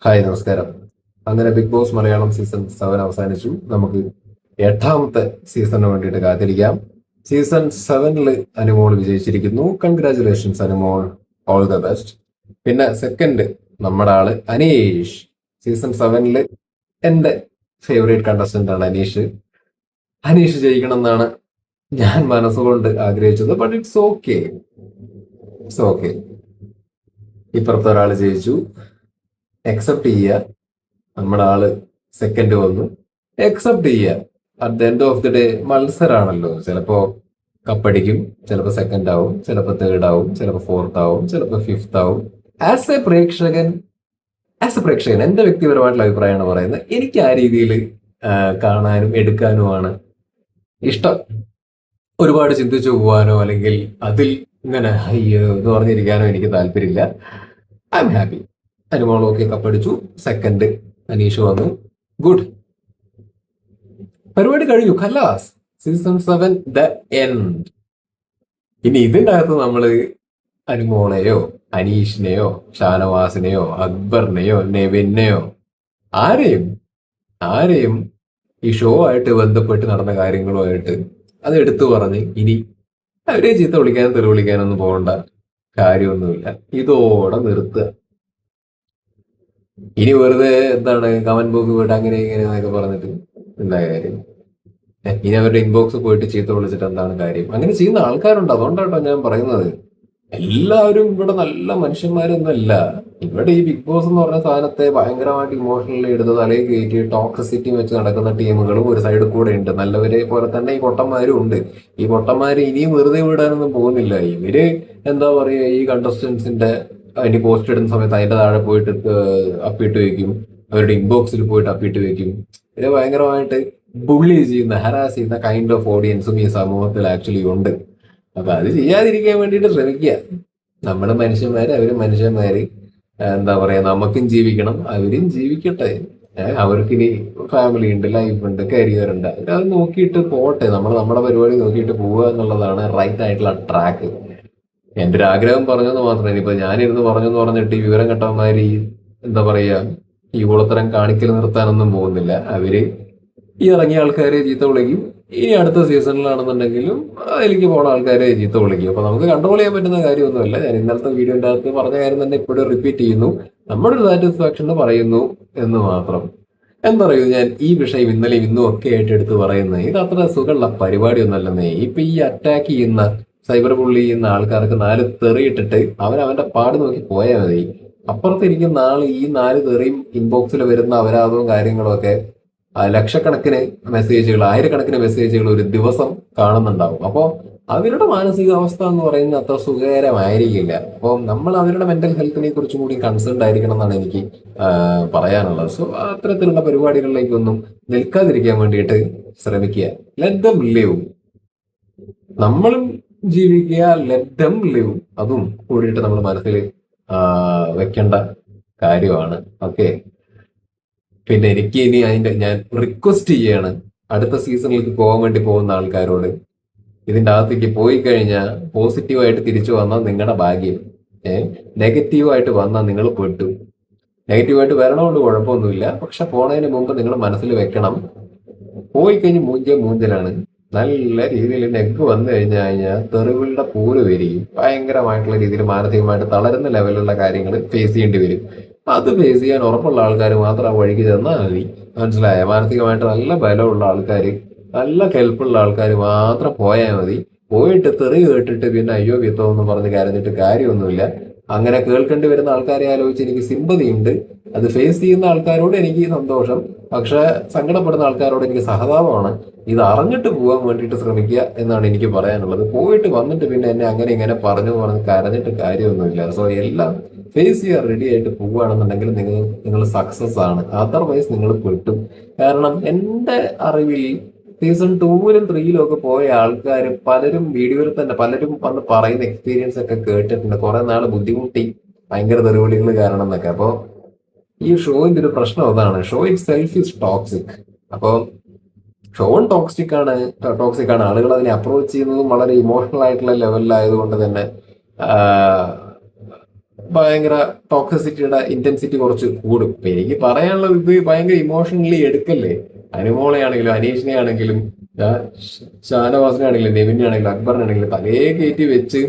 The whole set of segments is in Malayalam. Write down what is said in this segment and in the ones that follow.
ഹായ്, നമസ്കാരം. അങ്ങനെ ബിഗ് ബോസ് മലയാളം സീസൺ 7 അവസാനിച്ചു. നമുക്ക് 8ാമത്തെ സീസണിന് വേണ്ടിയിട്ട് കാത്തിരിക്കാം. സീസൺ 7 അനുമോൾ വിജയിച്ചിരിക്കുന്നു. Congratulations Anumol, all the best. പിന്നെ സെക്കൻഡ് നമ്മുടെ ആള് അനീഷ്. സീസൺ 7 എന്റെ ഫേവറേറ്റ് കണ്ടസ്റ്റന്റ് ആണ് അനീഷ്. അനീഷ് ജയിക്കണം എന്നാണ് ഞാൻ മനസ്സുകൊണ്ട് ആഗ്രഹിച്ചത്. But it's okay, it's okay. ഇപ്പുറത്തെ ഒരാൾ ജയിച്ചു, അക്സെപ്റ്റ് ചെയ്യുക. നമ്മുടെ ആള് സെക്കൻഡ് വന്നു, അക്സെപ്റ്റ് ചെയ്യുക. At the end of the day മത്സരമാണല്ലോ. ചിലപ്പോ കപ്പടിക്കും, ചിലപ്പോൾ സെക്കൻഡ് ആവും, ചിലപ്പോൾ തേർഡ് ആവും, ചിലപ്പോൾ ഫോർത്ത് ആവും, ചിലപ്പോൾ ഫിഫ്ത്ത് ആവും. ആസ് എ പ്രേക്ഷകൻ ആസ് എ പ്രേക്ഷകൻ എന്റെ വ്യക്തിപരമായിട്ടുള്ള അഭിപ്രായമാണ് പറയുന്നത്. എനിക്ക് ആ രീതിയിൽ കാണാനും എടുക്കാനുമാണ് ഇഷ്ടം. ഒരുപാട് ചിന്തിച്ചു പോവാനോ അല്ലെങ്കിൽ അതിൽ ഇങ്ങനെ അയ്യോ എന്ന് പറഞ്ഞിരിക്കാനോ എനിക്ക് താല്പര്യമില്ല. I'm happy. Anumol okay, കപ്പടിച്ചു. സെക്കൻഡ് അനീഷ് വന്നു. ഗുഡ്. പരിപാടി കഴിഞ്ഞു. ഖലാസ്. Season 7 the end. ഇനി ഇതിൻ്റെ അകത്ത് നമ്മള് അനുമോളെയോ അനീഷിനെയോ ഷാനവാസിനെയോ അക്ബറിനെയോ നെവിനെയോ ആരെയും ആരെയും ഈ ഷോ ആയിട്ട് ബന്ധപ്പെട്ട് നടന്ന കാര്യങ്ങളുമായിട്ട് അത് എടുത്തു പറഞ്ഞ് ഇനി അവരെ ചീത്ത വിളിക്കാനും തെറി വിളിക്കാനൊന്നും പോകേണ്ട കാര്യമൊന്നുമില്ല. ഇതോടെ നിർത്തുക. ഇനി വെറുതെ എന്താണ് കമന്റ് ബോക്സ് പോയിട്ട് അങ്ങനെ ഇങ്ങനെ എന്നൊക്കെ പറഞ്ഞിട്ട് എന്താ കാര്യം? ഇനി അവരുടെ ഇൻബോക്സ് പോയിട്ട് ചീത്ത വിളിച്ചിട്ട് എന്താണ് കാര്യം? അങ്ങനെ ചെയ്യുന്ന ആൾക്കാരുണ്ട്. അതുകൊണ്ടാട്ടോ ഞാൻ പറയുന്നത്. എല്ലാവരും ഇവിടെ നല്ല മനുഷ്യന്മാരൊന്നുമല്ല. ഇവിടെ ഈ ബിഗ് ബോസ് എന്ന് പറഞ്ഞ സാധനത്തെ ഭയങ്കരമായിട്ട് ഇമോഷണലി എടുത്ത് തലയിൽ കയറ്റി ടോക്സിസിറ്റി വെച്ച് നടക്കുന്ന ടീമുകളും ഒരു സൈഡിൽ കൂടെ ഉണ്ട്. നല്ലവരെ പോലെ തന്നെ ഈ പൊട്ടന്മാരും ഉണ്ട്. ഈ പൊട്ടന്മാര് ഇനിയും വെറുതെ വിടാനൊന്നും പോകുന്നില്ല. ഇവര് എന്താ പറയുക, ഈ കണ്ടസ്റ്റൻസിന്റെ അതിന് പോസ്റ്റ് ഇടുന്ന സമയത്ത് അതിന്റെ താഴെ പോയിട്ട് അപ്പിട്ട് വെക്കും, അവരുടെ ഇൻബോക്സിൽ പോയിട്ട് അപ്പിട്ട് വെക്കും. ഇവരെ ഭയങ്കരമായിട്ട് ബുള്ളി ചെയ്യുന്ന, ഹരാസ് ചെയ്യുന്ന കൈൻഡ് ഓഫ് ഓഡിയൻസും ഈ സമൂഹത്തിൽ ആക്ച്വലി ഉണ്ട്. അപ്പൊ അത് ചെയ്യാതിരിക്കാൻ വേണ്ടിയിട്ട് ശ്രമിക്കുക. നമ്മുടെ മനുഷ്യന്മാര്, അവര് മനുഷ്യന്മാര്. എന്താ പറയാ, നമുക്കും ജീവിക്കണം, അവരും ജീവിക്കട്ടെ. അവർക്കിനി ഫാമിലി ഉണ്ട്, ലൈഫ് ഉണ്ട്, കരിയർ ഉണ്ട്. അത് നോക്കിയിട്ട് പോട്ടെ. നമ്മൾ നമ്മുടെ പരിപാടി നോക്കിയിട്ട് പോവുക എന്നുള്ളതാണ് റൈറ്റ് ആയിട്ടുള്ള ട്രാക്ക്. എന്റെ ഒരു ആഗ്രഹം പറഞ്ഞെന്ന് മാത്രമേ. ഇനിയിപ്പോ ഞാനിരുന്ന് പറഞ്ഞെന്ന് പറഞ്ഞിട്ട് ഈ വിവരം കെട്ടവന്മാര് ഈ എന്താ പറയാ ഈ കുളത്തരം കാണിക്കൽ നിർത്താനൊന്നും പോകുന്നില്ല. അവര് ഈ ഇറങ്ങിയ ആൾക്കാരെ ചീത്ത വിളിക്കും. ഇനി അടുത്ത സീസണിലാണെന്നുണ്ടെങ്കിലും അതിലേക്ക് പോണ ആൾക്കാരെ ചീത്ത വിളിക്കും. അപ്പൊ നമുക്ക് കൺട്രോൾ ചെയ്യാൻ പറ്റുന്ന കാര്യമൊന്നുമല്ല. ഞാൻ ഇന്നലത്തെ വീഡിയോന്റെ അകത്ത് പറഞ്ഞ കാര്യം തന്നെ ഇപ്പോഴും റിപ്പീറ്റ് ചെയ്യുന്നു. നമ്മുടെ ഒരു സാറ്റിസ്ഫാക്ഷന് പറയുന്നു എന്ന് മാത്രം. എന്തറിയൂ, ഞാൻ ഈ വിഷയം ഇന്നലെയും ഇന്നും ഒക്കെ ആയിട്ട് എടുത്ത് പറയുന്നത് ഇത് അത്ര സുഖമുള്ള പരിപാടിയൊന്നുമല്ലെന്നേ. ഇപ്പൊ ഈ അറ്റാക്ക് ചെയ്യുന്ന, സൈബർ ബുള്ളി ചെയ്യുന്ന ആൾക്കാർക്ക് 4 തെറിയിട്ടിട്ട് അവന്റെ പാട് നോക്കി പോയാൽ മതി. അപ്പുറത്തിരിക്കുന്ന ആള് ഈ 4 തെറിയും ഇൻബോക്സിൽ വരുന്ന അപരാധവും കാര്യങ്ങളും ഒക്കെ ലക്ഷക്കണക്കിന് മെസ്സേജുകൾ, ആയിരക്കണക്കിന് മെസ്സേജുകൾ ഒരു ദിവസം കാണുന്നുണ്ടാവും. അപ്പോൾ അവരുടെ മാനസികാവസ്ഥ എന്ന് പറയുന്നത് അത്ര സുഖകരമായിരിക്കില്ല. അപ്പോൾ നമ്മൾ അവരുടെ മെന്റൽ ഹെൽത്തിനെ കുറിച്ചും കൂടി കൺസേൺഡ് ആയിരിക്കണം എന്നാണ് എനിക്ക് പറയാനുള്ളത്. സോ അത്തരത്തിലുള്ള പരിപാടികളിലേക്കൊന്നും നിൽക്കാതിരിക്കാൻ വേണ്ടിയിട്ട് ശ്രമിക്കുക. Let them live. നമ്മളും ജീവിക്കുക, ലെറ്റ് ദം ലിവ്. അതും കൂടിയിട്ട് നമ്മൾ മനസ്സിൽ വെക്കേണ്ട കാര്യമാണ്. ഓക്കെ. പിന്നെ എനിക്ക് ഇനി ഞാൻ റിക്വസ്റ്റ് ചെയ്യാണ് അടുത്ത സീസണിലേക്ക് പോകാൻ വേണ്ടി പോകുന്ന ആൾക്കാരോട്, ഇതിന്റെ അകത്തേക്ക് പോയി കഴിഞ്ഞാൽ പോസിറ്റീവായിട്ട് തിരിച്ചു വന്നാൽ നിങ്ങളുടെ ഭാഗ്യം. നെഗറ്റീവായിട്ട് വന്നാൽ നിങ്ങൾ പെട്ടു. നെഗറ്റീവായിട്ട് വരണമുണ്ട്, കുഴപ്പമൊന്നുമില്ല. പക്ഷെ പോണതിന് മുമ്പ് നിങ്ങൾ മനസ്സിൽ വെക്കണം, പോയി കഴിഞ്ഞ് മൂഞ്ചലാണ്. നല്ല രീതിയിൽ നെഗ് വന്നു കഴിഞ്ഞാൽ തെറിവുകളുടെ പൂര് വരികയും ഭയങ്കരമായിട്ടുള്ള രീതിയിൽ മാനസികമായിട്ട് തളരുന്ന ലെവലിലുള്ള കാര്യങ്ങൾ ഫേസ് ചെയ്യേണ്ടി വരും. അത് ഫേസ് ചെയ്യാൻ ഉറപ്പുള്ള ആൾക്കാർ മാത്രം ആ വഴിക്ക് ചെന്നാൽ മതി. മനസ്സിലായ? മാനസികമായിട്ട് നല്ല ബലമുള്ള ആൾക്കാർ, നല്ല കെൽപ്പുള്ള ആൾക്കാർ മാത്രം പോയാൽ മതി. പോയിട്ട് തെറി കേട്ടിട്ട് പിന്നെ അയ്യോ വിത്തോ എന്ന് പറഞ്ഞ് കരഞ്ഞിട്ട് കാര്യമൊന്നുമില്ല. അങ്ങനെ കേൾക്കേണ്ടി വരുന്ന ആൾക്കാരെ ആലോചിച്ച് എനിക്ക് സിമ്പതി ഉണ്ട്. അത് ഫേസ് ചെയ്യുന്ന ആൾക്കാരോട് എനിക്ക് സന്തോഷം. പക്ഷെ സങ്കടപ്പെടുന്ന ആൾക്കാരോട് എനിക്ക് സഹതാപമാണ്. ഇത് അറിഞ്ഞിട്ട് പോകാൻ വേണ്ടിയിട്ട് ശ്രമിക്കുക എന്നാണ് എനിക്ക് പറയാനുള്ളത്. പോയിട്ട് വന്നിട്ട് പിന്നെ എന്നെ അങ്ങനെ ഇങ്ങനെ പറഞ്ഞ് കരഞ്ഞിട്ട് കാര്യമൊന്നുമില്ല. സോ എല്ലാം ഫേസ് ചെയ്യാൻ റെഡി ആയിട്ട് പോവുകയാണെന്നുണ്ടെങ്കിൽ നിങ്ങൾ സക്സസ് ആണ്. അതർവൈസ് നിങ്ങൾ പെട്ടും. കാരണം എൻ്റെ അറിവിൽ സീസൺ 2 ലും 3 ലും ഒക്കെ പോയ ആൾക്കാർ പലരും വീഡിയോയിൽ തന്നെ പലരും വന്ന് പറയുന്ന എക്സ്പീരിയൻസ് ഒക്കെ കേട്ടിട്ടുണ്ട്. കുറെ നാൾ ബുദ്ധിമുട്ടി ഭയങ്കര തെറിവിളികൾ കാരണം എന്നൊക്കെ. അപ്പോൾ ഈ ഷോയിന്റെ ഒരു പ്രശ്നം അതാണ്. Show it self is toxic. അപ്പോൾ ഷോൺ ടോക്സിക് ആണ്. ആളുകൾ അതിനെ അപ്രോച്ച് ചെയ്യുന്നതും വളരെ ഇമോഷണൽ ആയിട്ടുള്ള ലെവലിലായതുകൊണ്ട് തന്നെ ഭയങ്കര ടോക്സിസിറ്റിയുടെ ഇന്റൻസിറ്റി കുറച്ച് കൂടും. ഇപ്പൊ എനിക്ക് പറയാനുള്ളത്, ഇത് ഭയങ്കര ഇമോഷണലി എടുക്കല്ലേ. അനുമോളെ ആണെങ്കിലും അനീഷിനെ ആണെങ്കിലും ഷാനവാസിനെ ആണെങ്കിലും നെവിനെ ആണെങ്കിലും അക്ബറിനെ ആണെങ്കിലും തലേ കയറ്റി വെച്ച്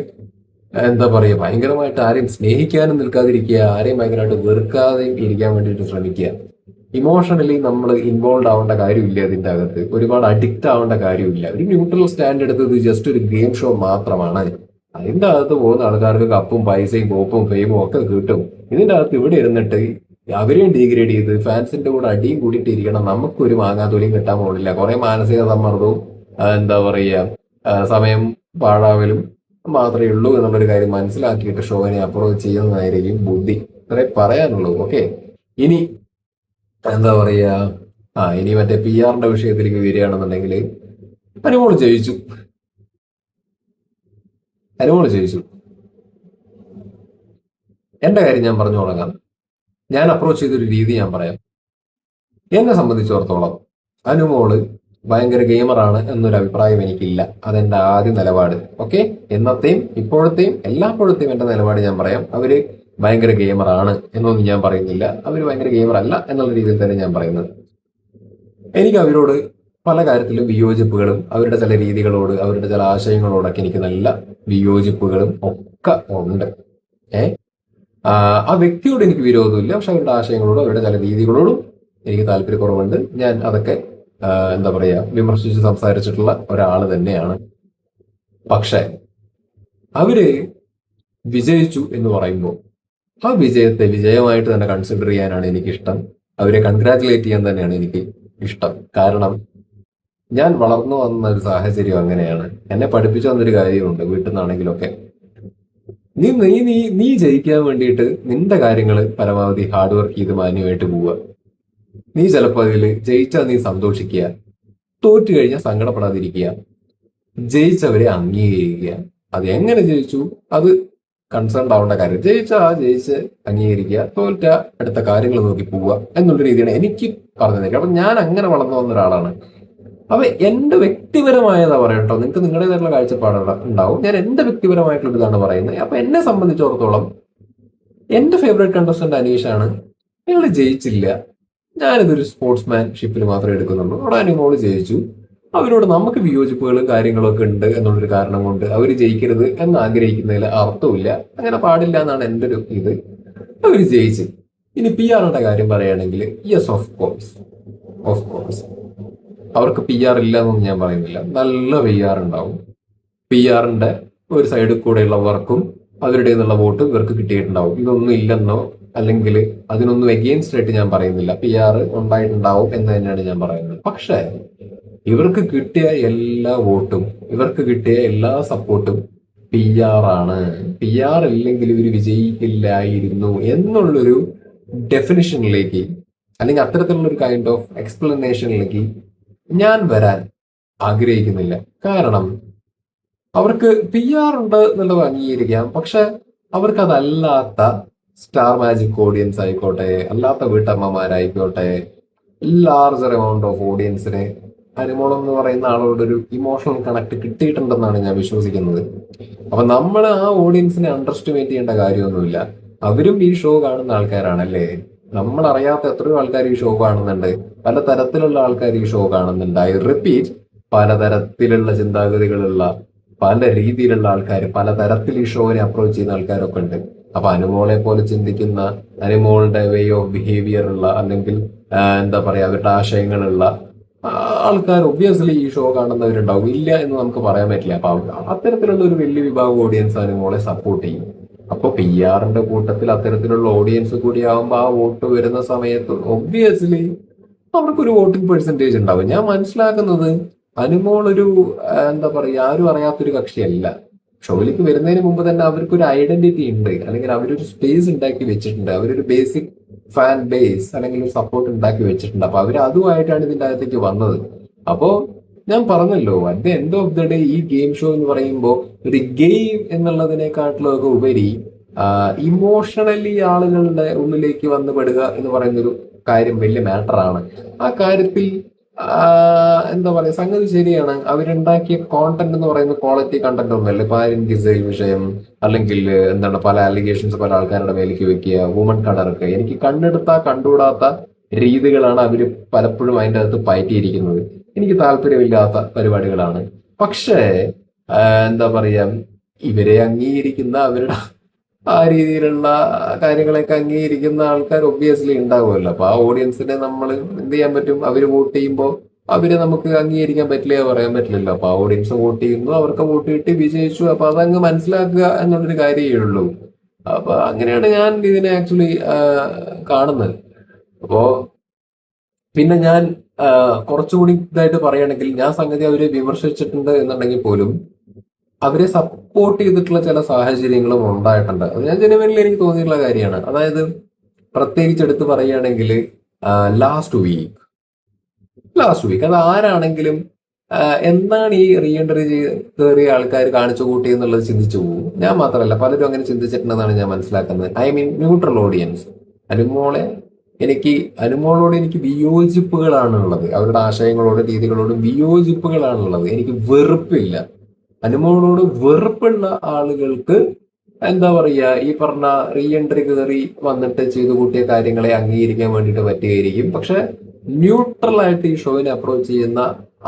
എന്താ പറയുക, ഭയങ്കരമായിട്ട് ആരെയും സ്നേഹിക്കാനും നിൽക്കാതിരിക്കുക, ആരെയും ഭയങ്കരമായിട്ട് വെറുക്കാതെ ഇരിക്കാൻ വേണ്ടിയിട്ട് ശ്രമിക്കുക. ഇമോഷണലി നമ്മൾ ഇൻവോൾവ് ആവേണ്ട കാര്യമില്ല അതിന്റെ അകത്ത്, ഒരുപാട് അഡിക്റ്റ് ആവേണ്ട കാര്യമില്ല. ഒരു ന്യൂട്രൽ സ്റ്റാൻഡ് എടുത്തത് ജസ്റ്റ് ഒരു ഗെയിം ഷോ മാത്രമാണ്. അതിന്റെ അകത്ത് പോകുന്ന ആൾക്കാർക്ക് കപ്പും പൈസയും കോപ്പും ഫെയിമും ഒക്കെ കിട്ടും. ഇതിന്റെ അകത്ത് ഇവിടെ ഇരുന്നിട്ട് അവരെയും ഡീഗ്രേഡ് ചെയ്ത് ഫാൻസിന്റെ കൂടെ അടിയും കൂടിയിട്ട് ഇരിക്കണം. നമുക്കൊരു മാങ്ങാത്തൊലിയും കിട്ടാൻ പോകില്ല. കുറെ മാനസിക സമ്മർദ്ദവും എന്താ പറയുക സമയം പാഴാവലും മാത്രമേ ഉള്ളൂ എന്നുള്ളൊരു കാര്യം മനസ്സിലാക്കിയിട്ട് ഷോവിനെ അപ്രോച്ച് ചെയ്യുന്നതായിരിക്കും ബുദ്ധി. ഇത്രേ പറയാനുള്ളൂ. ഓക്കെ, ഇനി എന്താ പറയുക, ഇനി മറ്റേ പി ആറിന്റെ വിഷയത്തിലേക്ക് വരികയാണെന്നുണ്ടെങ്കിൽ അനുമോള് ജയിച്ചു. അനുമോള് ജയിച്ചു. എന്റെ കാര്യം ഞാൻ പറഞ്ഞു തുടങ്ങാം. ഞാൻ അപ്രോച്ച് ചെയ്തൊരു രീതി ഞാൻ പറയാം. എന്നെ സംബന്ധിച്ചിടത്തോളം അനുമോള് ഭയങ്കര ഗെയിമറാണ് എന്നൊരു അഭിപ്രായം എനിക്കില്ല. അതെന്റെ ആദ്യ നിലപാട്. ഓക്കെ, എന്നത്തെയും ഇപ്പോഴത്തെയും എല്ലാപ്പോഴത്തെയും എന്റെ നിലപാട് ഞാൻ പറയാം. അവര് ഭയങ്കര ഗെയിമറാണ് എന്നൊന്നും ഞാൻ പറയുന്നില്ല. അവര് ഭയങ്കര ഗെയിമർ അല്ല എന്നുള്ള രീതിയിൽ തന്നെ ഞാൻ പറയുന്നത്. എനിക്ക് അവരോട് പല കാര്യത്തിലും വിയോജിപ്പുകളും അവരുടെ ചില രീതികളോട് അവരുടെ ചില ആശയങ്ങളോടൊക്കെ എനിക്ക് നല്ല വിയോജിപ്പുകളും ഒക്കെ ഉണ്ട്. ആ വ്യക്തിയോട് എനിക്ക് വിരോധമില്ല, പക്ഷെ അവരുടെ ആശയങ്ങളോടും അവരുടെ ചില രീതികളോടും എനിക്ക് താല്പര്യക്കുറവുണ്ട്. ഞാൻ അതൊക്കെ എന്താ പറയാ വിമർശിച്ച് സംസാരിച്ചിട്ടുള്ള ഒരാൾ തന്നെയാണ്. പക്ഷെ അവര് വിജയിച്ചു എന്ന് പറയുമ്പോൾ ആ വിജയത്തെ വിജയമായിട്ട് തന്നെ കൺസിഡർ ചെയ്യാനാണ് എനിക്കിഷ്ടം. അവരെ കൺഗ്രാറ്റുലേറ്റ് ചെയ്യാൻ തന്നെയാണ് എനിക്ക് ഇഷ്ടം. കാരണം ഞാൻ വളർന്നു വന്ന ഒരു സാഹചര്യം അങ്ങനെയാണ്. എന്നെ പഠിപ്പിച്ചു വന്നൊരു കാര്യമുണ്ട് വീട്ടിൽ നിന്നാണെങ്കിലൊക്കെ, നീ നീ നീ നീ ജയിക്കാൻ വേണ്ടിയിട്ട് നിന്റെ കാര്യങ്ങൾ പരമാവധി ഹാർഡ് വർക്ക് ചെയ്ത് മാന്യമായിട്ട് പോവുക. നീ ചിലപ്പോൾ അതിൽ ജയിച്ചാൽ നീ സന്തോഷിക്കുക, തോറ്റു കഴിഞ്ഞാൽ സങ്കടപ്പെടാതിരിക്കുക, ജയിച്ചവരെ അംഗീകരിക്കുക. അത് എങ്ങനെ ജയിച്ചു അത് കൺസേൺ ആവേണ്ട കാര്യം. ജയിച്ച് അംഗീകരിക്കുക, തോറ്റ അടുത്ത കാര്യങ്ങൾ നോക്കി പോവുക എന്നുള്ള രീതിയാണ് എനിക്ക് പറഞ്ഞു തരിക. അപ്പൊ ഞാൻ അങ്ങനെ വളർന്നു വന്ന ഒരാളാണ്. അപ്പൊ എന്റെ വ്യക്തിപരമായതാ പറയട്ടോ, നിങ്ങൾക്ക് നിങ്ങളുടേതായിട്ടുള്ള കാഴ്ചപ്പാട് ഉണ്ടാവും. ഞാൻ എന്റെ വ്യക്തിപരമായിട്ടുള്ള ഇതാണ് പറയുന്നത്. അപ്പൊ എന്നെ സംബന്ധിച്ചിടത്തോളം എന്റെ ഫേവറേറ്റ് കണ്ടസ്റ്റന്റ് അനീഷാണ്. ഞങ്ങൾ ജയിച്ചില്ല, ഞാനിതൊരു സ്പോർട്സ്മാൻഷിപ്പിൽ മാത്രമേ എടുക്കുന്നുള്ളൂ. അവിടെ അനുമോള് ജയിച്ചു. അവരോട് നമുക്ക് വിയോജിപ്പുകളും കാര്യങ്ങളൊക്കെ ഉണ്ട് എന്നുള്ളൊരു കാരണം കൊണ്ട് അവർ ജയിക്കരുത് എന്ന് ആഗ്രഹിക്കുന്നതിൽ അർത്ഥമില്ല. അങ്ങനെ പാടില്ല എന്നാണ് എൻ്റെ ഒരു ഇത്. അവർ ജയിച്ച്. ഇനി പി ആറിന്റെ കാര്യം പറയുകയാണെങ്കിൽ യെസ്, ഓഫ് കോഴ്സ് അവർക്ക് പി ആർ ഇല്ല എന്നൊന്നും ഞാൻ പറയുന്നില്ല. നല്ല പി ആർ ഉണ്ടാവും. പി ആറിന്റെ ഒരു സൈഡിൽ കൂടെയുള്ള വർക്കും അവരുടെ നിന്നുള്ള വോട്ട് ഇവർക്ക് കിട്ടിയിട്ടുണ്ടാവും. ഇതൊന്നും ഇല്ലെന്നോ അല്ലെങ്കിൽ അതിനൊന്നും എഗെയിൻസ്റ്റ് ആയിട്ട് ഞാൻ പറയുന്നില്ല. പി ആർ ഉണ്ടായിട്ടുണ്ടാവും എന്ന് തന്നെയാണ് ഞാൻ പറയുന്നത്. പക്ഷേ ഇവർക്ക് കിട്ടിയ എല്ലാ വോട്ടും ഇവർക്ക് കിട്ടിയ എല്ലാ സപ്പോർട്ടും പി ആർ ആണ്. പി ആർ ഇല്ലെങ്കിൽ ഇവർ വിജയിക്കില്ലായിരുന്നു എന്നുള്ളൊരു ഡെഫിനിഷനിലേക്ക് അല്ലെങ്കിൽ അത്തരത്തിലുള്ള ഒരു കൈൻഡ് ഓഫ് എക്സ്പ്ലനേഷനിലേക്ക് ഞാൻ വരാൻ ആഗ്രഹിക്കുന്നില്ല. കാരണം അവർക്ക് പി ആർ ഉണ്ട് എന്നുള്ളത് അംഗീകരിക്കാം. പക്ഷെ അവർക്ക് അതല്ലാത്ത സ്റ്റാർ മാജിക് ഓഡിയൻസ് ആയിക്കോട്ടെ, അല്ലാത്ത വീട്ടമ്മമാരായിക്കോട്ടെ, ലാർജർ എമൗണ്ട് ഓഫ് ഓഡിയൻസിന് അനുമോളം എന്ന് പറയുന്ന ആളോട് ഒരു ഇമോഷണൽ കണക്ട് കിട്ടിയിട്ടുണ്ടെന്നാണ് ഞാൻ വിശ്വസിക്കുന്നത്. അപ്പൊ നമ്മൾ ആ ഓഡിയൻസിനെ അണ്ടർസ്റ്റിമേറ്റ് ചെയ്യേണ്ട കാര്യമൊന്നുമില്ല. അവരും ഈ ഷോ കാണുന്ന ആൾക്കാരാണല്ലേ. നമ്മൾ അറിയാത്ത എത്രയോ ആൾക്കാർ ഈ ഷോ കാണുന്നുണ്ട്. പല തരത്തിലുള്ള ആൾക്കാർ ഈ ഷോ കാണുന്നുണ്ട്. ഐ റിപ്പീറ്റ്, പലതരത്തിലുള്ള ചിന്താഗതികളുള്ള പല രീതിയിലുള്ള ആൾക്കാർ, പലതരത്തിൽ ഈ ഷോവിനെ അപ്രോച്ച് ചെയ്യുന്ന ആൾക്കാരൊക്കെ ഉണ്ട്. അപ്പൊ അനുമോളെ പോലെ ചിന്തിക്കുന്ന, അനുമോളുടെ വേ ഓഫ് ബിഹേവിയർ ഉള്ള അല്ലെങ്കിൽ എന്താ പറയാ അവരുടെ ആശയങ്ങളുള്ള ആൾക്കാർ ഒബ്വിയസ്ലി ഈ ഷോ കാണുന്നവരുണ്ടാവും. ഇല്ല എന്ന് നമുക്ക് പറയാൻ പറ്റില്ല. അപ്പൊ അത്തരത്തിലുള്ള ഒരു വലിയ വിഭാഗം ഓഡിയൻസ് അനുമോളെ സപ്പോർട്ട് ചെയ്യും. അപ്പൊ പി ആറിന്റെ കൂട്ടത്തിൽ അത്തരത്തിലുള്ള ഓഡിയൻസ് കൂടി ആവുമ്പോൾ ആ വോട്ട് വരുന്ന സമയത്ത് ഒബ്വിയസ്ലി അവർക്കൊരു വോട്ടിംഗ് പെർസെന്റേജ് ഉണ്ടാവും. ഞാൻ മനസ്സിലാക്കുന്നത് അനുമോൾ ഒരു എന്താ പറയുക ആരും അറിയാത്തൊരു കക്ഷിയല്ല. ഷോയിലേക്ക് വരുന്നതിന് മുമ്പ് തന്നെ അവർക്കൊരു ഐഡന്റിറ്റി ഉണ്ട്, അല്ലെങ്കിൽ അവരൊരു സ്പേസ് ഉണ്ടാക്കി വെച്ചിട്ടുണ്ട്. അവരൊരു ബേസിക് ഫാൻ ബേസ് അല്ലെങ്കിൽ ഒരു സപ്പോർട്ട് ഉണ്ടാക്കി വെച്ചിട്ടുണ്ട്. അപ്പൊ അവർ അതുമായിട്ടാണ് ഇതിന്റെ അകത്തേക്ക് വന്നത്. അപ്പോ ഞാൻ പറഞ്ഞല്ലോ, at the end of the day ഈ ഗെയിം ഷോ എന്ന് പറയുമ്പോൾ ഒരു ഗെയിം എന്നുള്ളതിനെക്കാട്ടിലൊക്കെ ഉപരി ഇമോഷണലി ആളുകളുടെ ഉള്ളിലേക്ക് വന്ന് പെടുക എന്ന് പറയുന്ന ഒരു കാര്യം വലിയ മാറ്ററാണ്. ആ കാര്യത്തിൽ എന്താ പറയാ, സംഗതി ശരിയാണ്. അവരുണ്ടാക്കിയ കോണ്ടന്റ് എന്ന് പറയുന്നത് ക്വാളിറ്റി കണ്ടന്റ് ഒന്നുമല്ല. ഇപ്പൊ ആര്യൻ ഗിസൈൽ വിഷയം, അല്ലെങ്കിൽ എന്താണ് പല അലിഗേഷൻസ് പല ആൾക്കാരുടെ മേലേക്ക് വെക്കുക, വുമൺ കടറൊക്കെ എനിക്ക് കണ്ടെടുത്ത കണ്ടുകൂടാത്ത രീതികളാണ് അവര് പലപ്പോഴും അതിൻ്റെ അകത്ത് പയറ്റിയിരിക്കുന്നത്. എനിക്ക് താല്പര്യമില്ലാത്ത പരിപാടികളാണ്. പക്ഷേ എന്താ പറയാ, ഇവരെ അംഗീകരിക്കുന്ന അവരുടെ ആ രീതിയിലുള്ള കാര്യങ്ങളൊക്കെ അംഗീകരിക്കുന്ന ആൾക്കാർ ഒബ്വിയസ്ലി ഉണ്ടാവുമല്ലോ. അപ്പൊ ആ ഓഡിയൻസിനെ നമ്മൾ എന്ത് ചെയ്യാൻ പറ്റും? അവര് വോട്ട് ചെയ്യുമ്പോൾ അവരെ നമുക്ക് അംഗീകരിക്കാൻ പറ്റില്ല, പറയാൻ പറ്റില്ലല്ലോ. അപ്പൊ ആ ഓഡിയൻസ് വോട്ട് ചെയ്യുന്നു, അവർക്ക് വോട്ട് കിട്ടി വിജയിച്ചു, അപ്പൊ അതങ്ങ് മനസ്സിലാക്കുക എന്നുള്ളൊരു കാര്യമേ ഉള്ളൂ. അപ്പൊ അങ്ങനെയാണ് ഞാൻ ഇതിനെ ആക്ച്വലി കാണുന്നത്. അപ്പോ പിന്നെ ഞാൻ കുറച്ചുകൂടി ഇതായിട്ട് പറയുകയാണെങ്കിൽ, ഞാൻ സംഗതി അവരെ വിമർശിച്ചിട്ടുണ്ട് എന്നുണ്ടെങ്കിൽ പോലും അവരെ സപ്പോർട്ട് ചെയ്തിട്ടുള്ള ചില സാഹചര്യങ്ങളും ഉണ്ടായിട്ടുണ്ട്. അത് ഞാൻ ജനുവനിൽ എനിക്ക് തോന്നിയിട്ടുള്ള കാര്യമാണ്. അതായത് പ്രത്യേകിച്ച് എടുത്ത് പറയുകയാണെങ്കിൽ ലാസ്റ്റ് വീക്ക് ലാസ്റ്റ് വീക്ക് അത് ആരാണെങ്കിലും എന്താണ് ഈ റീ എൻട്രി കയറിയ ആൾക്കാർ കാണിച്ചു കൂട്ടി എന്നുള്ളത് ചിന്തിച്ചു പോകും. ഞാൻ മാത്രമല്ല, പലരും അങ്ങനെ ചിന്തിച്ചിട്ടുണ്ടെന്നാണ് ഞാൻ മനസ്സിലാക്കുന്നത്. I mean neutral audience. അനുമോളെ എനിക്ക് അനുമോളോട് എനിക്ക് വിയോജിപ്പുകളാണുള്ളത്. അവരുടെ ആശയങ്ങളോടും രീതികളോടും വിയോജിപ്പുകളാണുള്ളത്. എനിക്ക് വെറുപ്പില്ല. അനുമോളോട് വെറുപ്പുള്ള ആളുകൾക്ക് എന്താ പറയുക, ഈ പറഞ്ഞ റീ എൻട്രി കയറി വന്നിട്ട് ചെയ്തു കൂട്ടിയ കാര്യങ്ങളെ അംഗീകരിക്കാൻ വേണ്ടിയിട്ട് പറ്റുകയായിരിക്കും. പക്ഷെ ന്യൂട്രൽ ആയിട്ട് ഈ ഷോയിനെ അപ്രോച്ച് ചെയ്യുന്ന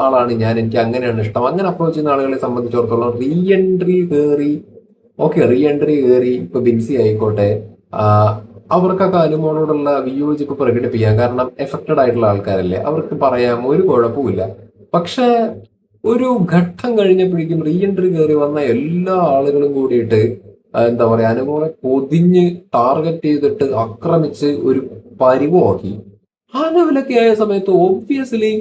ആളാണ് ഞാൻ. എനിക്ക് അങ്ങനെയാണ് ഇഷ്ടം. അങ്ങനെ അപ്രോച്ച് ചെയ്യുന്ന ആളുകളെ സംബന്ധിച്ചിടത്തോളം റീ എൻട്രി കയറി, ഓക്കെ, റീ എൻട്രി കയറി ഇപ്പൊ ബിൻസി ആയിക്കോട്ടെ, അവർക്കൊക്കെ അനുമോളോടുള്ള വിയോജിപ്പ് പ്രകടിപ്പിക്കാം. കാരണം എഫക്റ്റഡ് ആയിട്ടുള്ള ആൾക്കാരല്ലേ, അവർക്ക് പറയാം, ഒരു കുഴപ്പമില്ല. പക്ഷെ ഒരു ഘട്ടം കഴിഞ്ഞപ്പോഴേക്കും റീ എൻട്രി കയറി വന്ന എല്ലാ ആളുകളും കൂടിയിട്ട് എന്താ പറയാ, അനുമോളെ പൊതിഞ്ഞ് ടാർഗറ്റ് ചെയ്തിട്ട് ആക്രമിച്ച് ഒരു പരിവാക്കി. ആ ലെവലൊക്കെ ആയ സമയത്ത് ഓബ്വിയസ്ലി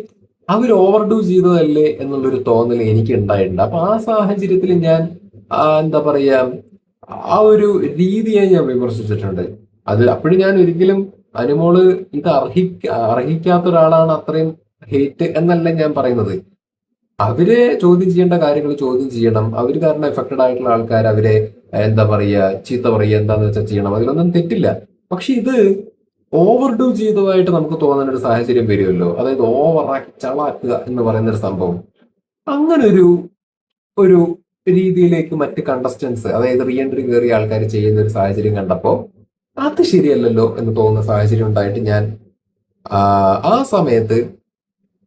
അവർ ഓവർഡൂ ചെയ്തതല്ലേ എന്നുള്ളൊരു തോന്നൽ എനിക്ക് ഉണ്ടായിട്ടുണ്ട്. അപ്പൊ ആ സാഹചര്യത്തിൽ ഞാൻ എന്താ പറയാ, ആ ഒരു രീതിയെ ഞാൻ വിമർശിച്ചിട്ടുണ്ട്. അത് അപ്പോഴും ഞാൻ ഒരിക്കലും അനുമോള് ഇത് അർഹിക്കാത്ത ഒരാളാണ്, അത്രയും ഹേറ്റ് എന്നല്ല ഞാൻ പറയുന്നത്. അവരെ ചോദ്യം ചെയ്യേണ്ട കാര്യങ്ങൾ ചോദ്യം ചെയ്യണം. അവര് കാരണം എഫക്റ്റഡ് ആയിട്ടുള്ള ആൾക്കാർ അവരെ എന്താ പറയുക, ചീത്ത പറയുക, എന്താന്ന് വെച്ചാൽ ചെയ്യണം. അതിലൊന്നും തെറ്റില്ല. പക്ഷെ ഇത് ഓവർഡൂ ചെയ്തതായിട്ട് നമുക്ക് തോന്നുന്ന ഒരു സാഹചര്യം വരുമല്ലോ. അതായത് ഓവറാക്കി ചളാക്കുക എന്ന് പറയുന്ന ഒരു സംഭവം. അങ്ങനെ ഒരു രീതിയിലേക്ക് മറ്റ് കണ്ടസ്റ്റൻസ്, അതായത് റീ എൻട്രി കയറിയ ആൾക്കാർ ചെയ്യുന്ന ഒരു സാഹചര്യം കണ്ടപ്പോ അത് ശരിയല്ലല്ലോ എന്ന് തോന്നുന്ന സാഹചര്യം ഉണ്ടായിട്ട് ഞാൻ ആ സമയത്ത്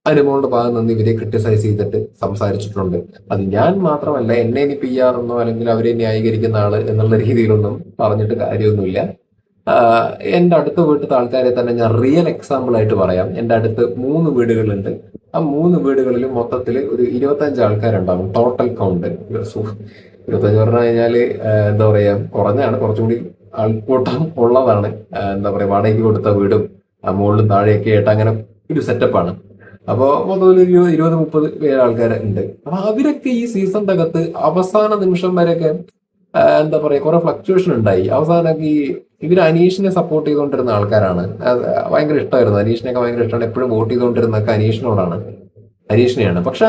അനുമോളുടെ ഭാഗം നിന്ന് ഇവരെ ക്രിട്ടിസൈസ് ചെയ്തിട്ട് സംസാരിച്ചിട്ടുണ്ട്. അത് ഞാൻ മാത്രമല്ല, എന്നെ ഇനി പി ആർ എന്നോ അല്ലെങ്കിൽ അവരെ ന്യായീകരിക്കുന്ന ആള് എന്നുള്ള രീതിയിലൊന്നും പറഞ്ഞിട്ട് കാര്യമൊന്നുമില്ല. എൻ്റെ അടുത്ത വീട്ടിലത്തെ ആൾക്കാരെ തന്നെ ഞാൻ റിയൽ എക്സാമ്പിൾ ആയിട്ട് പറയാം. എൻ്റെ അടുത്ത് 3 വീടുകളുണ്ട്. ആ 3 വീടുകളിലും മൊത്തത്തിൽ ഒരു 25 ആൾക്കാരുണ്ടാവും ടോട്ടൽ കൗണ്ട്. 25 പറഞ്ഞു കഴിഞ്ഞാല് എന്താ പറയാ, കുറഞ്ഞാണ്, കുറച്ചും കൂടി ആൾക്കൂട്ടം ഉള്ളതാണ്. എന്താ പറയാ, വാടകയ്ക്ക് കൊടുത്ത വീടും മുകളിലും താഴെയൊക്കെ ആയിട്ട് അങ്ങനെ ഒരു സെറ്റപ്പാണ്. അപ്പൊ മൊത്തത്തിൽ ഒരു 20-30 പേര് ആൾക്കാർ ഉണ്ട്. അപ്പൊ അവരൊക്കെ ഈ സീസണിന്റെ അകത്ത് അവസാന നിമിഷം വരെയൊക്കെ എന്താ പറയാ, കുറെ ഫ്ലക്ച്വേഷൻ ഉണ്ടായി. അവസാനമൊക്കെ ഇവര് അനീഷിനെ സപ്പോർട്ട് ചെയ്തുകൊണ്ടിരുന്ന ആൾക്കാരാണ്. ഭയങ്കര ഇഷ്ടമായിരുന്നു അനീഷിനെയൊക്കെ, ഭയങ്കര ഇഷ്ടമാണ്. എപ്പോഴും വോട്ട് ചെയ്തുകൊണ്ടിരുന്നൊക്കെ അനീഷിനോടാണ്, അനീഷിനെയാണ്. പക്ഷെ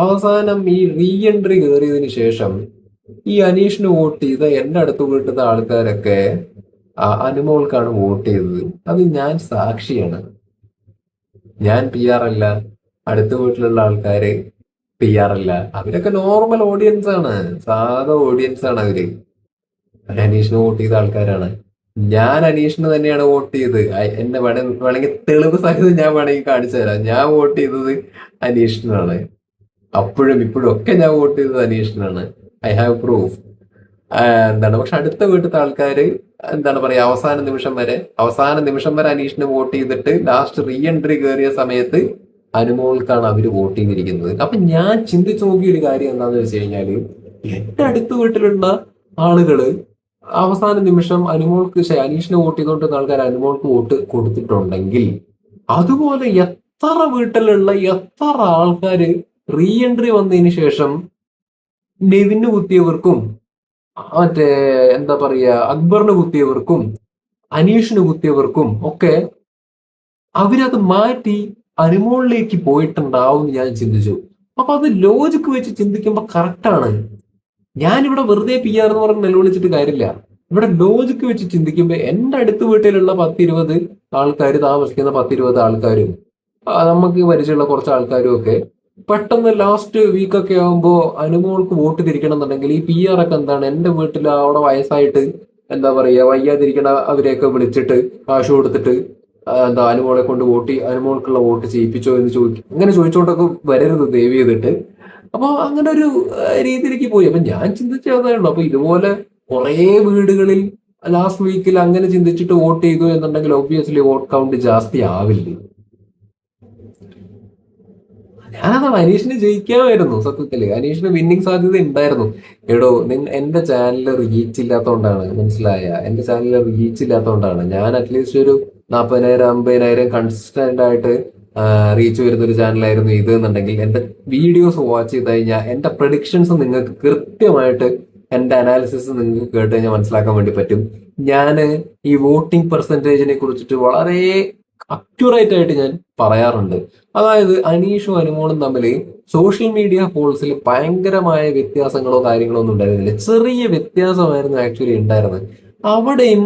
അവസാനം ഈ റീ എൻട്രി കയറിയതിനു ശേഷം ഈ അനീഷിന് വോട്ട് ചെയ്ത എന്റെ അടുത്ത് വീട്ടിലത്തെ ആൾക്കാരൊക്കെ അനുമോൾക്കാണ് വോട്ട് ചെയ്തത്. അത് ഞാൻ സാക്ഷിയാണ്. ഞാൻ പി ആർ അല്ല, അടുത്ത വീട്ടിലുള്ള ആൾക്കാര് പി ആർ അല്ല. അവരൊക്കെ നോർമൽ ഓഡിയൻസ് ആണ്, സാധാ ഓഡിയൻസ് ആണ് അവര്. അനീഷിന് വോട്ട് ചെയ്ത ആൾക്കാരാണ്. ഞാൻ അനീഷിന് തന്നെയാണ് വോട്ട് ചെയ്തത്. എന്നെ വേണമെങ്കിൽ തെളിവ് സഹിതം ഞാൻ വേണമെങ്കിൽ കാണിച്ചു തരാം. ഞാൻ വോട്ട് ചെയ്തത് അനീഷിനാണ്. അപ്പോഴും ഇപ്പോഴും ഒക്കെ ഞാൻ വോട്ട് ചെയ്തത് അനീഷിനാണ്. I have proof. എന്താണ്, പക്ഷെ അടുത്ത വീട്ടിലത്തെ ആൾക്കാര് എന്താണ് പറയാ, അവസാന നിമിഷം വരെ അനീഷിന് വോട്ട് ചെയ്തിട്ട് ലാസ്റ്റ് റീ എൻട്രി കയറിയ സമയത്ത് അനുമോൾക്കാണ് അവര് വോട്ട് ചെയ്തിരിക്കുന്നത്. അപ്പൊ ഞാൻ ചിന്തിച്ചു നോക്കിയ ഒരു കാര്യം എന്താന്ന് വെച്ച് കഴിഞ്ഞാല്, എന്റെ അടുത്ത വീട്ടിലുള്ള ആളുകള് അവസാന നിമിഷം അനീഷിനെ വോട്ട് ചെയ്തുകൊണ്ടിരുന്ന ആൾക്കാർ അനുമോൾക്ക് വോട്ട് കൊടുത്തിട്ടുണ്ടെങ്കിൽ, അതുപോലെ എത്ര വീട്ടിലുള്ള എത്ര ആൾക്കാര് റീ എൻട്രി വന്നതിന് ശേഷം നെവിന് കുത്തിയവർക്കും മറ്റേ എന്താ പറയാ അക്ബറിന് കുത്തിയവർക്കും അനീഷിന് കുത്തിയവർക്കും ഒക്കെ അവരത് മാറ്റി അനുമോളിലേക്ക് പോയിട്ടുണ്ടാവും ഞാൻ ചിന്തിച്ചു. അപ്പൊ അത് ലോജിക്ക് വെച്ച് ചിന്തിക്കുമ്പോ കറക്റ്റാണ്. ഞാനിവിടെ വെറുതെ പി ആർ എന്ന് പറഞ്ഞ് നിലവിളിച്ചിട്ട് കാര്യമില്ല. ഇവിടെ ലോജിക്ക് വെച്ച് ചിന്തിക്കുമ്പോ എന്റെ അടുത്ത വീട്ടിലുള്ള 10-20 ആൾക്കാർ താമസിക്കുന്ന 10-20 ആൾക്കാരും നമുക്ക് പരിചയമുള്ള കുറച്ച് ആൾക്കാരും ഒക്കെ പെട്ടെന്ന് ലാസ്റ്റ് വീക്കൊക്കെ ആകുമ്പോൾ അനുമോൾക്ക് വോട്ട് തിരിക്കണം എന്നുണ്ടെങ്കിൽ ഈ പി ആർ ഒക്കെ എന്താണ് എന്റെ വീട്ടിൽ അവിടെ വയസ്സായിട്ട് എന്താ പറയുക വയ്യാതിരിക്കണ അവരെയൊക്കെ വിളിച്ചിട്ട് കാശ് കൊടുത്തിട്ട് എന്താ അനുമോളെ കൊണ്ട് അനുമോൾക്കുള്ള വോട്ട് ചെയ്യിപ്പിച്ചോ എന്ന് ചോദിക്കും. അങ്ങനെ ചോദിച്ചോണ്ടൊക്കെ വരരുത് ദയവ് ചെയ്തിട്ട്. അപ്പൊ അങ്ങനെ ഒരു രീതിയിലേക്ക് പോയി. അപ്പൊ ഞാൻ ചിന്തിച്ചതേ ഉള്ളൂ. അപ്പൊ ഇതുപോലെ കുറേ വീടുകളിൽ ലാസ്റ്റ് വീക്കിൽ അങ്ങനെ ചിന്തിച്ചിട്ട് വോട്ട് ചെയ്തു എന്നുണ്ടെങ്കിൽ ഒബ്വിയസ്ലി വോട്ട് കൗണ്ട് ജാസ്തി ആവില്ലേ. ഞാനത് അനീഷിന് ജയിക്കാമായിരുന്നു സത്യത്തില്. അനീഷിന് വിന്നിങ് സാധ്യത ഉണ്ടായിരുന്നു. എടോ എന്റെ ചാനലിൽ റീച്ച് ഇല്ലാത്തതുകൊണ്ടാണ്, മനസ്സിലായ? എന്റെ ചാനലിൽ റീച്ച് ഇല്ലാത്തതുകൊണ്ടാണ്. ഞാൻ അറ്റ്ലീസ്റ്റ് ഒരു 40,000 50,000 കൺസിസ്റ്റന്റ് ആയിട്ട് റീച്ച് വരുന്ന ഒരു ചാനലായിരുന്നു ഇത് എന്നുണ്ടെങ്കിൽ എന്റെ വീഡിയോസ് വാച്ച് ചെയ്ത് കഴിഞ്ഞാൽ എന്റെ പ്രഡിക്ഷൻസ് നിങ്ങൾക്ക് കൃത്യമായിട്ട് എന്റെ അനാലിസിസ് നിങ്ങൾക്ക് കേട്ട് കഴിഞ്ഞാൽ മനസ്സിലാക്കാൻ വേണ്ടി പറ്റും. ഞാൻ ഈ വോട്ടിംഗ് പെർസെൻറ്റേജിനെ കുറിച്ചിട്ട് വളരെ അക്യുറേറ്റ് ആയിട്ട് ഞാൻ പറയാറുണ്ട്. അതായത് അനീഷും അനുമോളും തമ്മിൽ സോഷ്യൽ മീഡിയ പോൾസിൽ ഭയങ്കരമായ വ്യത്യാസങ്ങളോ കാര്യങ്ങളോ ഒന്നും ഉണ്ടായിരുന്നില്ല. ചെറിയ വ്യത്യാസമായിരുന്നു ആക്ച്വലി ഉണ്ടായിരുന്നത്. അവിടെയും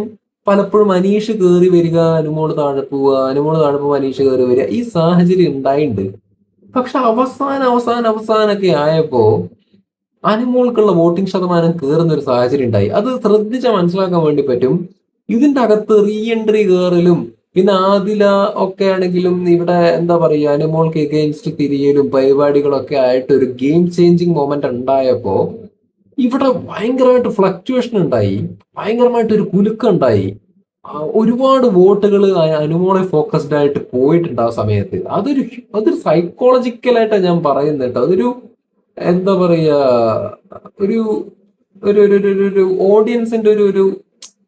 പലപ്പോഴും അനീഷ് കയറി വരിക, അനുമോള് താഴെ പോവുക, അനുമോള് താഴെ പോവുക, അനീഷ് കയറി വരിക, ഈ സാഹചര്യം ഉണ്ടായിട്ടുണ്ട്. പക്ഷെ അവസാനമൊക്കെ ആയപ്പോ അനുമോൾക്കുള്ള വോട്ടിംഗ് ശതമാനം കയറുന്ന ഒരു സാഹചര്യം ഉണ്ടായി. അത് ശ്രദ്ധിച്ചാൽ മനസ്സിലാക്കാൻ വേണ്ടി പറ്റും. ഇതിന്റെ അകത്ത് റീ എൻട്രി കയറലും പിന്നെ ആദില ഒക്കെ ആണെങ്കിലും ഇവിടെ എന്താ പറയുക അനുമോൾക്ക് എഗെയിൻസ്റ്റ് തിരിയലും പരിപാടികളൊക്കെ ആയിട്ട് ഒരു ഗെയിം ചേഞ്ചിങ് മൊമെന്റ് ഉണ്ടായപ്പോ ഇവിടെ ഭയങ്കരമായിട്ട് ഫ്ലക്ച്വേഷൻ ഉണ്ടായി, ഭയങ്കരമായിട്ട് ഒരു കുലുക്കം ഉണ്ടായി. ഒരുപാട് വോട്ടുകൾ അനുമോളെ ഫോക്കസ്ഡ് ആയിട്ട് പോയിട്ടുണ്ട് ആ സമയത്ത്. അതൊരു സൈക്കോളജിക്കലായിട്ടാണ് ഞാൻ പറയുന്നത് കേട്ടോ. അതൊരു എന്താ പറയാ ഒരു ഒരു ഒരു ഒരു ഒരു ഓഡിയൻസിന്റെ ഒരു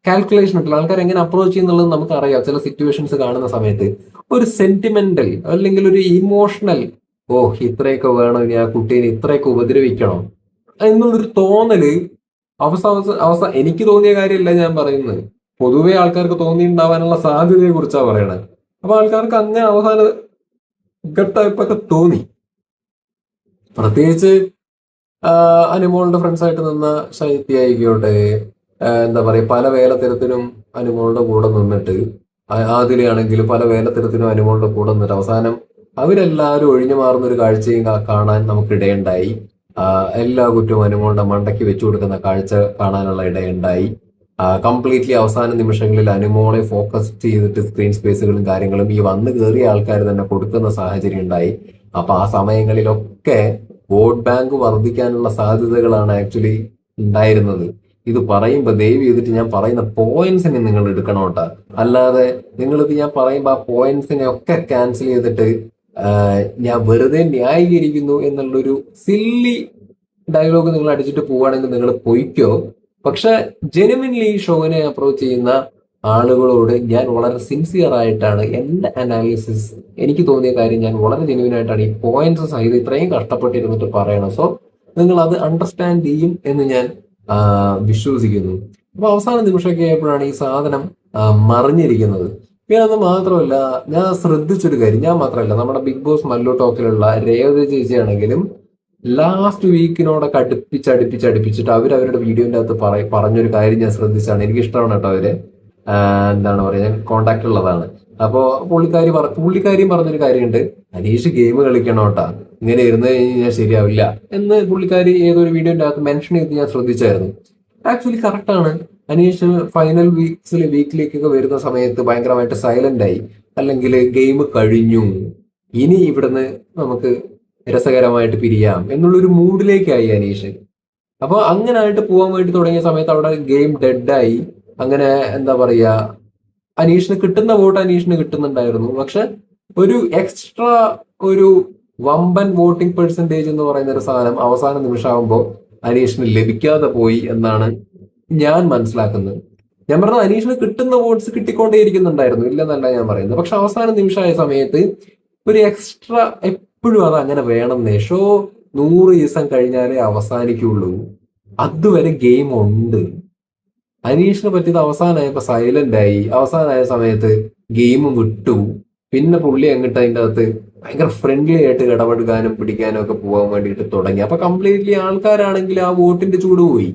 കാൽക്കുലേഷൻ ഉണ്ടല്ലോ, ആൾക്കാർ എങ്ങനെ അപ്രോച്ച് ചെയ്യുന്നുള്ളത് നമുക്കറിയാം. ചില സിറ്റുവേഷൻസ് കാണുന്ന സമയത്ത് ഒരു സെന്റിമെന്റൽ അല്ലെങ്കിൽ ഒരു ഇമോഷണൽ, ഓ ഇത്രയൊക്കെ വേണം ഇനി ആ കുട്ടീനെ ഇത്രയൊക്കെ ഉപദ്രവിക്കണോ എന്നുള്ളൊരു തോന്നല് എനിക്ക് തോന്നിയ കാര്യമല്ല ഞാൻ പറയുന്നത്, പൊതുവെ ആൾക്കാർക്ക് തോന്നിയിട്ടുണ്ടാവാനുള്ള സാധ്യതയെ കുറിച്ചാണ് പറയണത്. അപ്പൊ ആൾക്കാർക്ക് അങ്ങനെ അവസാന ഘട്ടമായപ്പൊക്കെ തോന്നി. പ്രത്യേകിച്ച് അനുമോളുടെ ഫ്രണ്ട്സായിട്ട് നിന്ന ശൈത്യ ആയിക്കോട്ടെ, എന്താ പറയുക, പല വേലത്തരത്തിനും അനുമോളുടെ കൂടെ നിന്നിട്ട്, ആതിരയാണെങ്കിലും പല വേലത്തരത്തിനും അനുമോളുടെ കൂടെ നിന്നിട്ട് അവസാനം അവരെല്ലാവരും ഒഴിഞ്ഞു മാറുന്ന ഒരു കാഴ്ചയും കാണാൻ നമുക്ക് ഇടയുണ്ടായി. എല്ലാ കുറ്റവും അനുമോളുടെ മണ്ടയ്ക്ക് വെച്ചു കൊടുക്കുന്ന കാഴ്ച കാണാനുള്ള ഇടയുണ്ടായി. കംപ്ലീറ്റ്ലി അവസാന നിമിഷങ്ങളിൽ അനുമോളെ ഫോക്കസ് ചെയ്തിട്ട് സ്ക്രീൻ സ്പേസുകളും കാര്യങ്ങളും ഈ വന്ന് കയറിയ ആൾക്കാർ തന്നെ കൊടുക്കുന്ന സാഹചര്യം ഉണ്ടായി. അപ്പൊ ആ സമയങ്ങളിലൊക്കെ വോട്ട് ബാങ്ക് വർദ്ധിക്കാനുള്ള സാധ്യതകളാണ് ആക്ച്വലി ഉണ്ടായിരുന്നത്. ഇത് പറയുമ്പോൾ ദയവ് ചെയ്തിട്ട് ഞാൻ പറയുന്ന പോയിന്റ്സിനെ നിങ്ങൾ എടുക്കണം കേട്ടോ. അല്ലാതെ നിങ്ങളിത് ഞാൻ പറയുമ്പോൾ ആ പോയിന്റ്സിനെ ഒക്കെ ക്യാൻസൽ ചെയ്തിട്ട് ഞാൻ വെറുതെ ന്യായീകരിക്കുന്നു എന്നുള്ളൊരു സില്ലി ഡയലോഗ് നിങ്ങൾ അടിച്ചിട്ട് പോവുകയാണെങ്കിൽ നിങ്ങൾ പൊയ്ക്കോ. പക്ഷെ ജെനുവിൻലി ഈ ഷോവിനെ അപ്രോച്ച് ചെയ്യുന്ന ആളുകളോട് ഞാൻ വളരെ സിൻസിയർ ആയിട്ടാണ് എന്റെ അനാലിസിസ്, എനിക്ക് തോന്നിയ കാര്യം ഞാൻ വളരെ ജെനുവിൻ ആയിട്ടാണ് ഈ പോയിന്റ്സ് സഹിതം ഇത്രയും കഷ്ടപ്പെട്ടിരുന്നിട്ട് പറയണം. സോ നിങ്ങൾ അത് അണ്ടർസ്റ്റാൻഡ് ചെയ്യും എന്ന് ഞാൻ വിശ്വസിക്കുന്നു. അപ്പൊ അവസാന നിമിഷമൊക്കെ ആയപ്പോഴാണ് ഈ സാധനം മറിഞ്ഞിരിക്കുന്നത്. പിന്നെ അത് മാത്രമല്ല, ഞാൻ ശ്രദ്ധിച്ചൊരു കാര്യം, ഞാൻ മാത്രമല്ല നമ്മുടെ ബിഗ് ബോസ് മല്ലു ടോക്കിലുള്ള രേവതി ചേച്ചിയാണെങ്കിലും ലാസ്റ്റ് വീക്കിനോടൊക്കെ അടുപ്പിച്ചിട്ട് അവരവരുടെ വീഡിയോന്റെ അകത്ത് പറഞ്ഞൊരു കാര്യം ഞാൻ ശ്രദ്ധിച്ചാണ്. എനിക്ക് ഇഷ്ടമാണ് കേട്ടോ അവര്. എന്താണ് പറയുക, ഞാൻ കോണ്ടാക്ട് ഉള്ളതാണ്. അപ്പോ പുള്ളിക്കാരിയും പറഞ്ഞൊരു കാര്യമുണ്ട്, അനീഷ് ഗെയിം കളിക്കണം കേട്ടാ, ഇങ്ങനെ ഇരുന്ന് കഴിഞ്ഞാൽ ശരിയാവില്ല എന്ന് പുള്ളിക്കാരി ഏതൊരു വീഡിയോന്റെ അകത്ത് മെൻഷൻ ചെയ്ത് ഞാൻ ശ്രദ്ധിച്ചായിരുന്നു. ആക്ച്വലി കറക്റ്റാണ്. അനീഷ് ഫൈനൽ വീക്കിലേക്കൊക്കെ വരുന്ന സമയത്ത് ഭയങ്കരമായിട്ട് സൈലന്റ് ആയി, അല്ലെങ്കിൽ ഗെയിം കഴിഞ്ഞു ഇനി ഇവിടുന്ന് നമുക്ക് രസകരമായിട്ട് പിരിയാം എന്നുള്ളൊരു മൂഡിലേക്കായി അനീഷ്. അപ്പൊ അങ്ങനെ ആയിട്ട് പോകാൻ വേണ്ടി തുടങ്ങിയ സമയത്ത് അവിടെ ഗെയിം ഡെഡായി. അങ്ങനെ എന്താ പറയാ, അനീഷിന് കിട്ടുന്ന വോട്ട് അനീഷിന് കിട്ടുന്നുണ്ടായിരുന്നു. പക്ഷെ ഒരു എക്സ്ട്രാ ഒരു വമ്പൻ വോട്ടിംഗ് പെർസെന്റേജ് എന്ന് പറയുന്ന ഒരു സാധനം അവസാന നിമിഷമാകുമ്പോൾ അനീഷിന് ലഭിക്കാതെ പോയി എന്നാണ് ഞാൻ മനസ്സിലാക്കുന്നത്. ഞാൻ പറഞ്ഞത് അനീഷിന് കിട്ടുന്ന വോട്ട്സ് കിട്ടിക്കൊണ്ടേയിരിക്കുന്നുണ്ടായിരുന്നു, ഇല്ലെന്നല്ല ഞാൻ പറയുന്നത്. പക്ഷെ അവസാന നിമിഷമായ സമയത്ത് ഒരു എക്സ്ട്രാ, എപ്പോഴും അത് അങ്ങനെ വേണമെന്നേ. ഷോ 100 ദിവസം കഴിഞ്ഞാലേ അവസാനിക്കുള്ളൂ, അതുവരെ ഗെയിം ഉണ്ട്. അനീഷിനെ പറ്റിയത് അവസാനമായപ്പോ സൈലന്റ് ആയി, അവസാനമായ സമയത്ത് ഗെയിം വിട്ടു. പിന്നെ പുള്ളി അങ്ങോട്ട് അതിൻ്റെ അകത്ത് ഭയങ്കര ഫ്രണ്ട്ലി ആയിട്ട് ഇടപെടുക്കാനും പിടിക്കാനും ഒക്കെ പോകാൻ വേണ്ടിയിട്ട് തുടങ്ങി. അപ്പൊ കംപ്ലീറ്റ്ലി ആൾക്കാരാണെങ്കിൽ ആ വോട്ടിന്റെ ചൂട് പോയി.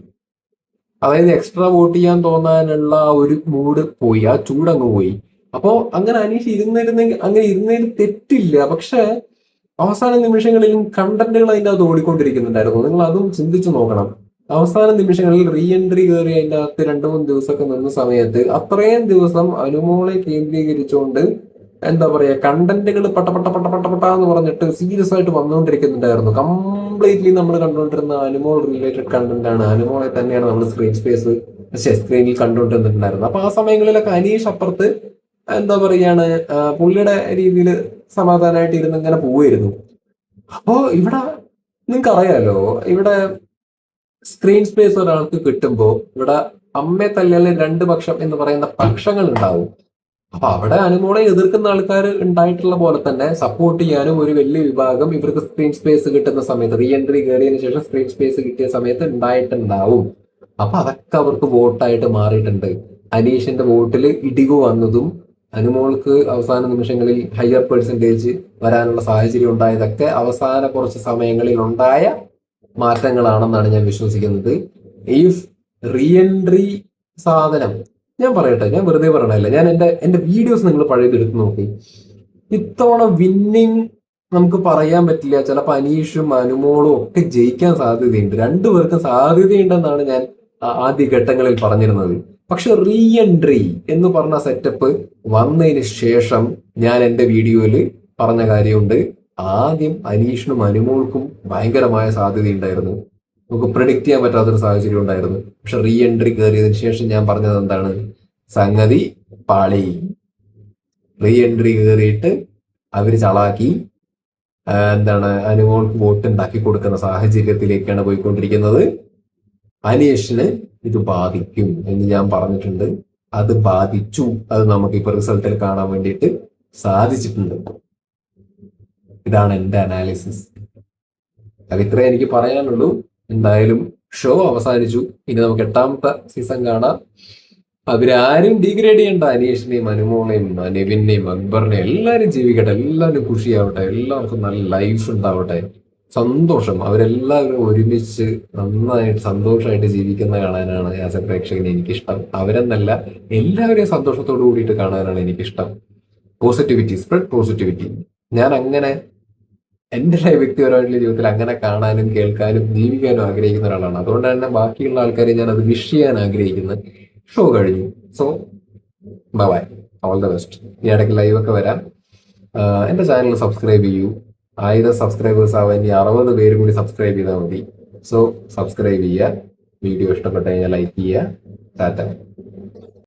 അതായത് എക്സ്ട്രാ വോട്ട് ചെയ്യാൻ തോന്നാനുള്ള ആ ഒരു മൂഡ് പോയി, ആ ചൂടങ്ങ് പോയി. അപ്പോ അങ്ങനെ അനീഷ് ഇരുന്നിരുന്നെങ്കിൽ അങ്ങനെ ഇരുന്നതിൽ തെറ്റില്ല. പക്ഷെ അവസാന നിമിഷങ്ങളിലും കണ്ടന്റുകൾ അതിൻ്റെ അകത്ത് ഓടിക്കൊണ്ടിരിക്കുന്നുണ്ടായിരുന്നു. നിങ്ങൾ അതും ചിന്തിച്ചു നോക്കണം. അവസാന നിമിഷങ്ങളിൽ റീ എൻട്രി കയറി അതിൻ്റെ അകത്ത് 2-3 ദിവസമൊക്കെ നിന്ന സമയത്ത് അത്രയും ദിവസം അനുമോളെ കേന്ദ്രീകരിച്ചുകൊണ്ട് എന്താ പറയാ കണ്ടന്റുകൾ പട്ട പട്ട പട്ട പട്ട പട്ട എന്ന് പറഞ്ഞിട്ട് സീരിയസ് ആയിട്ട് വന്നുകൊണ്ടിരിക്കുന്നുണ്ടായിരുന്നു. കംപ്ലീറ്റ്ലി നമ്മൾ കണ്ടുകൊണ്ടിരുന്ന അനുമോൾ റിലേറ്റഡ് കണ്ടന്റ് ആണ്. അനുമോളെ തന്നെയാണ് നമ്മൾ സ്ക്രീനിൽ കണ്ടുകൊണ്ടിരുന്നിട്ടുണ്ടായിരുന്നത്. അപ്പൊ ആ സമയങ്ങളിലൊക്കെ അനീഷ് അപ്പുറത്ത് എന്താ പറയാണ് പുള്ളിയുടെ രീതിയിൽ സമാധാനമായിട്ട് ഇരുന്ന് ഇങ്ങനെ പോവുമായിരുന്നു. അപ്പോ ഇവിടെ നിങ്ങൾക്ക് അറിയാലോ, ഇവിടെ സ്ക്രീൻ സ്പേസ് ഒരാൾക്ക് കിട്ടുമ്പോൾ ഇവിടെ അമ്മയെ തല്ലിയാലും രണ്ട് പക്ഷം എന്ന് പറയുന്ന പക്ഷങ്ങൾ ഉണ്ടാവും. അപ്പൊ അവിടെ അനുമോളെ എതിർക്കുന്ന ആൾക്കാർ ഉണ്ടായിട്ടുള്ള പോലെ തന്നെ സപ്പോർട്ട് ചെയ്യാനും ഒരു വലിയ വിഭാഗം ഇവർക്ക് സ്ക്രീൻ സ്പേസ് കിട്ടുന്ന സമയത്ത് റീ എൻട്രി കയറിയതിനു ശേഷം സ്ക്രീൻ സ്പേസ് കിട്ടിയ സമയത്ത് ഉണ്ടായിട്ടുണ്ടാവും. അപ്പൊ അതൊക്കെ അവർക്ക് വോട്ടായിട്ട് മാറിയിട്ടുണ്ട്. അനീഷിന്റെ വോട്ടിൽ ഇടിവ് വന്നതും അനുമോൾക്ക് അവസാന നിമിഷങ്ങളിൽ ഹയർ പെർസെൻറ്റേജ് വരാനുള്ള സാഹചര്യം ഉണ്ടായതൊക്കെ അവസാന കുറച്ച് സമയങ്ങളിൽ ഉണ്ടായ മാറ്റങ്ങളാണെന്നാണ് ഞാൻ വിശ്വസിക്കുന്നത്. ഈ റീ എൻട്രി സാധനം ഞാൻ പറയട്ടെ, ഞാൻ വെറുതെ പറയണല്ല, ഞാൻ എന്റെ വീഡിയോസ് നിങ്ങൾ പഴയത് എടുത്ത് നോക്കി. ഇത്തവണ വിന്നിങ് നമുക്ക് പറയാൻ പറ്റില്ല. ചിലപ്പോൾ അനീഷും അനുമോളും ഒക്കെ ജയിക്കാൻ സാധ്യതയുണ്ട്. രണ്ടുപേർക്കും സാധ്യതയുണ്ടെന്നാണ് ഞാൻ ആദ്യ ഘട്ടങ്ങളിൽ പറഞ്ഞിരുന്നത്. പക്ഷെ റീ എൻട്രി എന്ന് പറഞ്ഞ സെറ്റപ്പ് വന്നതിന് ശേഷം ഞാൻ എന്റെ വീഡിയോയിൽ പറഞ്ഞ കാര്യമുണ്ട്. ആദ്യം അനീഷിനും അനുമോൾക്കും ഭയങ്കരമായ സാധ്യതയുണ്ടായിരുന്നു. നമുക്ക് പ്രിഡിക്റ്റ് ചെയ്യാൻ പറ്റാത്തൊരു സാഹചര്യം ഉണ്ടായിരുന്നു. പക്ഷെ റീ എൻട്രി കയറിയതിനു ശേഷം ഞാൻ പറഞ്ഞത് എന്താണ്, സംഗതി പാളി. റീ എൻട്രി കയറിയിട്ട് അവര് ചളാക്കി എന്താണ് അനുമോൾക്ക് വോട്ട് ഉണ്ടാക്കി കൊടുക്കുന്ന സാഹചര്യത്തിലേക്കാണ് പോയിക്കൊണ്ടിരിക്കുന്നത്. അനീഷിന് ഇത് ബാധിക്കും എന്ന് ഞാൻ പറഞ്ഞിട്ടുണ്ട്. അത് ബാധിച്ചു. അത് നമുക്കിപ്പോ റിസൾട്ടിൽ കാണാൻ വേണ്ടിയിട്ട് സാധിച്ചിട്ടുണ്ട്. ഇതാണ് എന്റെ അനാലിസിസ്. അത് ഇത്രേ എനിക്ക് പറയാനുള്ളൂ. എന്തായാലും ഷോ അവസാനിച്ചു. ഇനി നമുക്ക് 8ാമത്തെ സീസൺ കാണാം. അവരാരും ഡീഗ്രേഡ് ചെയ്യണ്ട. അനീഷിനെയും അനുമോളെയും നെവിനെയും അക്ബറിനെയും എല്ലാവരും ജീവിക്കട്ടെ, എല്ലാവരും ഖുഷിയാവട്ടെ, എല്ലാവർക്കും നല്ല ലൈഫ് ഉണ്ടാവട്ടെ, സന്തോഷം. അവരെല്ലാവരും ഒരുമിച്ച് നന്നായിട്ട് സന്തോഷമായിട്ട് ജീവിക്കുന്ന കാണാനാണ് ആസ് എ പ്രേക്ഷകന് എനിക്കിഷ്ടം. അവരെന്നല്ല, എല്ലാവരെയും സന്തോഷത്തോടു കൂടിയിട്ട് കാണാനാണ് എനിക്കിഷ്ടം. Positivity, spread positivity. ഞാൻ അങ്ങനെ എന്റെ വ്യക്തിപരമായിട്ടുള്ള ജീവിതത്തിൽ അങ്ങനെ കാണാനും കേൾക്കാനും ജീവിക്കാനും ആഗ്രഹിക്കുന്ന ഒരാളാണ്. അതുകൊണ്ട് തന്നെ ബാക്കിയുള്ള ആൾക്കാരെ ഞാൻ അത് വിഷ് ചെയ്യാൻ ആഗ്രഹിക്കുന്നത്. ഷോ കഴിഞ്ഞു. So bye, all the best. ഈ ഇടയ്ക്ക് ലൈവ് ഒക്കെ വരാം. എന്റെ ചാനൽ സബ്സ്ക്രൈബ് ചെയ്യൂ. 1000 സബ്സ്ക്രൈബേഴ്സ് ആവാൻ ഇനി 60 പേര് കൂടി സബ്സ്ക്രൈബ് ചെയ്താൽ മതി. സോ സബ്സ്ക്രൈബ് ചെയ്യുക. വീഡിയോ ഇഷ്ടപ്പെട്ടു കഴിഞ്ഞാൽ ലൈക്ക് ചെയ്യുക. ടാറ്റ.